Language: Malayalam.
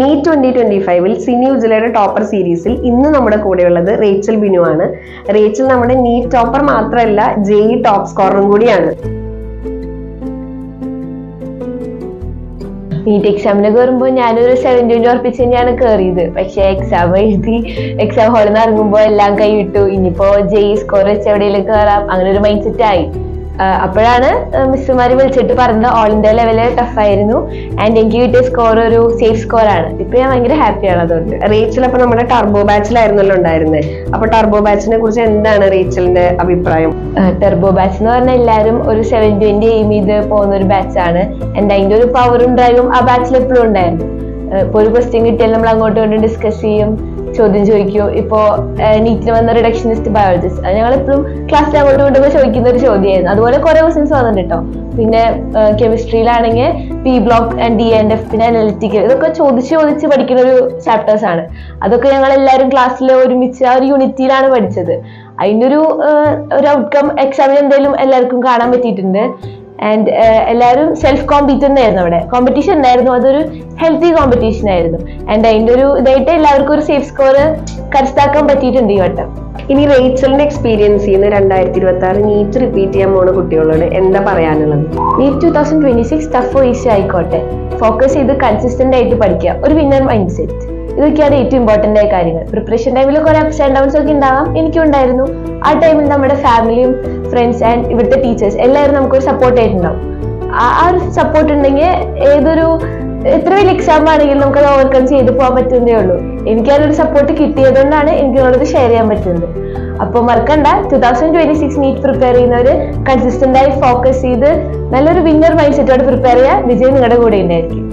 നീറ്റ് 2025 സിനി ഉജ്ജലയുടെ ടോപ്പർ സീരീസിൽ ഇന്ന് നമ്മുടെ കൂടെയുള്ളത് റേച്ചൽ ബിനു ആണ്. റേച്ചൽ നമ്മുടെ നീറ്റ് ടോപ്പർ മാത്രമല്ല, ജെഇ ടോപ്പ് സ്കോററും കൂടിയാണ്. നീറ്റ് എക്സാമിന് കയറുമ്പോൾ ഞാനൊരു 70 ഉറപ്പിച്ച് തന്നെയാണ് കയറിയത്. പക്ഷെ എക്സാം എഴുതി എക്സാം ഹാളിൽ നിന്ന് ഇറങ്ങുമ്പോൾ എല്ലാം കൈവിട്ടു. ഇനിയിപ്പോ ജെഇ സ്കോർ വെച്ച് എവിടെയെങ്കിലും കയറാം, അങ്ങനെ ഒരു മൈൻഡ് സെറ്റ് ആയി. അപ്പോഴാണ് മിസ്സുമാര് വിളിച്ചിട്ട് പറഞ്ഞത് ഓൾ ഇന്ത്യ ലെവല് ടഫായിരുന്നു ആൻഡ് എനിക്ക് കിട്ടിയ സ്കോർ ഒരു സേഫ് സ്കോർ ആണ്. ഇപ്പൊ ഞാൻ ഭയങ്കര ഹാപ്പിയാണ് അതുകൊണ്ട്. റേച്ചൽ അപ്പൊ നമ്മുടെ ടർബോ ബാച്ചിലായിരുന്നല്ലോ ഉണ്ടായിരുന്നത്. അപ്പൊ ടർബോ ബാച്ചിനെ കുറിച്ച് എന്താണ് റേച്ചലിന്റെ അഭിപ്രായം? ടെർബോ ബാച്ച് എന്ന് പറഞ്ഞാൽ എല്ലാവരും ഒരു 720 എയിം ചെയ്ത് പോകുന്ന ഒരു ബാച്ചാണ്. ആൻഡ് അതിന്റെ ഒരു പവറും ഡ്രൈവും ആ ബാച്ചിൽ എപ്പോഴും ഉണ്ടായിരുന്നു. ഇപ്പൊ ഒരു ക്വസ്റ്റ്യൻ കിട്ടിയാൽ നമ്മൾ അങ്ങോട്ടും ഇങ്ങോട്ടും ഡിസ്കസ് ചെയ്യും, ചോദ്യം ചോദിക്കൂ. ഇപ്പോ നീറ്റിന് വന്ന റിഡക്ഷനിസ്റ്റ് ബയോളജിസ്റ്റ്, അത് ഞങ്ങൾ എപ്പോഴും ക്ലാസ്സിൽ അങ്ങോട്ടും ഇങ്ങോട്ടും ചോദിക്കുന്ന ഒരു ചോദ്യമായിരുന്നു. അതുപോലെ കുറെ ക്വസ്റ്റ്യൻസ് വന്നിട്ടുണ്ട് കേട്ടോ. പിന്നെ കെമിസ്ട്രിയിലാണെങ്കിൽ P block and D and F, പിന്നെ അനലിറ്റിക്കൽ, ഇതൊക്കെ ചോദിച്ച് പഠിക്കുന്ന ഒരു ചാപ്റ്റേഴ്സ് ആണ്. അതൊക്കെ ഞങ്ങൾ എല്ലാവരും ക്ലാസ്സിൽ ഒരുമിച്ച് ആ ഒരു യൂണിറ്റിയിലാണ് പഠിച്ചത്. അതിൻ്റെ ഒരു ഔട്ട്കം എക്സാമിന് എന്തായാലും എല്ലാവർക്കും കാണാൻ പറ്റിയിട്ടുണ്ട്. ആൻഡ് എല്ലാവരും സെൽഫ് കോമ്പീറ്റന്റ് ആയിരുന്നു. അവിടെ കോമ്പറ്റീഷൻ ഉണ്ടായിരുന്നു, അതൊരു ഹെൽത്തി കോമ്പറ്റീഷൻ ആയിരുന്നു. ആൻഡ് അതിന്റെ ഒരു ഇതായിട്ട് എല്ലാവർക്കും ഒരു സേഫ് സ്കോർ കരസ്ഥമാക്കാൻ പറ്റിയിട്ടുണ്ട് ഈ വട്ടം. ഇനി റേച്ചലിന്റെ എക്സ്പീരിയൻസ് ചെയ്യുന്ന 2026 നീറ്റ് റിപ്പീറ്റ് ചെയ്യാൻ പോണ കുട്ടികളോട് എന്താ പറയാനുള്ളത്? നീറ്റ് 2026 ടഫോ ഈസി ആയിക്കോട്ടെ, ഫോക്കസ് ചെയ്ത് കൺസിസ്റ്റന്റ് ആയിട്ട് പഠിക്കുക, ഒരു വിന്നർ മൈൻഡ് സെറ്റ്, ഇതൊക്കെയാണ് ഏറ്റവും ഇമ്പോർട്ടന്റ് ആയ കാര്യങ്ങൾ. പ്രിപ്പറേഷൻ ടൈമിൽ കുറെ അപ്സ് ആൻഡ് ഡൗൺസ് ഒക്കെ ഉണ്ടാവാം, എനിക്കും ഉണ്ടായിരുന്നു. ആ ടൈമിൽ നമ്മുടെ ഫാമിലിയും ഫ്രണ്ട്സ് ആൻഡ് ഇവിടുത്തെ ടീച്ചേഴ്സ് എല്ലാവരും നമുക്കൊരു സപ്പോർട്ട് ആയിട്ടുണ്ടാവും. ആ ഒരു സപ്പോർട്ട് ഉണ്ടെങ്കിൽ എത്ര വലിയ എക്സാം ആണെങ്കിലും നമുക്കത് ഓവർകം ചെയ്ത് പോകാൻ പറ്റുന്നതേ ഉള്ളൂ. എനിക്ക് അതിനൊരു സപ്പോർട്ട് കിട്ടിയതുകൊണ്ടാണ് എനിക്ക് നിങ്ങളത് ഷെയർ ചെയ്യാൻ പറ്റുന്നത്. അപ്പോൾ മറക്കണ്ട, 2026 നീറ്റ് പ്രിപ്പയർ ചെയ്യുന്നവര് കൺസിസ്റ്റന്റ് ആയി ഫോക്കസ് ചെയ്ത് നല്ലൊരു വിന്നർ മൈൻഡ് സെറ്റോടെ പ്രിപ്പയർ ചെയ്യുക. വിജയം നിങ്ങളുടെ കൂടെ ഉണ്ടായിരിക്കും.